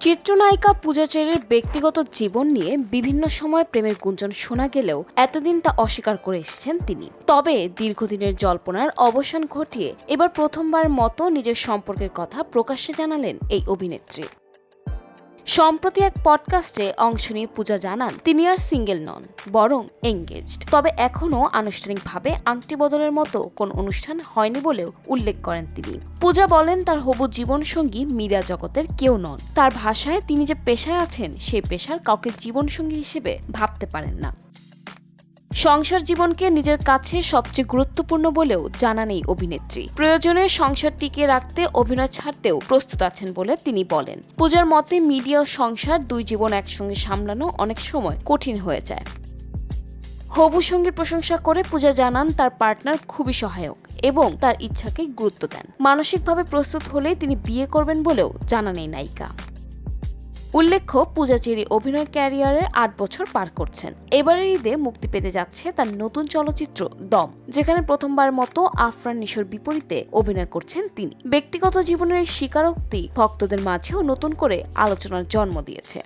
চিত্রনায়িকা পূজা চেরির ব্যক্তিগত জীবন নিয়ে বিভিন্ন সময় প্রেমের গুঞ্জন শোনা গেলেও এতদিন তা অস্বীকার করে এসেছেন তিনি। তবে দীর্ঘদিনের জল্পনার অবসান ঘটিয়ে এবার প্রথমবার মতো নিজের সম্পর্কের কথা প্রকাশ্যে জানালেন এই অভিনেত্রী। সম্প্রতি এক পডকাস্টে অংশ নিয়ে পূজা জানান তিনি আর সিঙ্গেল নন, বরং এঙ্গেজড। তবে এখনও আনুষ্ঠানিকভাবে আংটি বদলের মতো কোন অনুষ্ঠান হয়নি বলেও উল্লেখ করেন তিনি। পূজা বলেন তার হবু জীবনসঙ্গী মিডিয়া জগতের কেউ নন। তার ভাষায় তিনি যে পেশায় আছেন সেই পেশার কাউকে জীবনসঙ্গী হিসেবে ভাবতে পারেন না। সংসার জীবনকে নিজের কাছে সবচেয়ে গুরুত্বপূর্ণ বলেও জানান এই অভিনেত্রী। প্রয়োজনে সংসার টিকিয়ে রাখতে অভিনয় ছাড়তেও প্রস্তুত আছেন বলে তিনি বলেন। পূজার মতে মিডিয়া ও সংসার দুই জীবন একসঙ্গে সামলানো অনেক সময় কঠিন হয়ে যায়। হবু সঙ্গীর প্রশংসা করে পূজা জানান তার পার্টনার খুবই সহায়ক এবং তার ইচ্ছাকে গুরুত্ব দেন। মানসিকভাবে প্রস্তুত হলেই তিনি বিয়ে করবেন বলেও জানান এই নায়িকা। উল্লেখ্য, পূজা চেরি অভিনয় ক্যারিয়ারের ৮ বছর পার করছেন। এবারের ঈদে মুক্তি পেতে যাচ্ছে তার নতুন চলচ্চিত্র দম, যেখানে প্রথমবার মতো আফরান নিশোর বিপরীতে অভিনয় করছেন তিনি। ব্যক্তিগত জীবনের এই স্বীকারোক্তি ভক্তদের মাঝেও নতুন করে আলোচনার জন্ম দিয়েছে।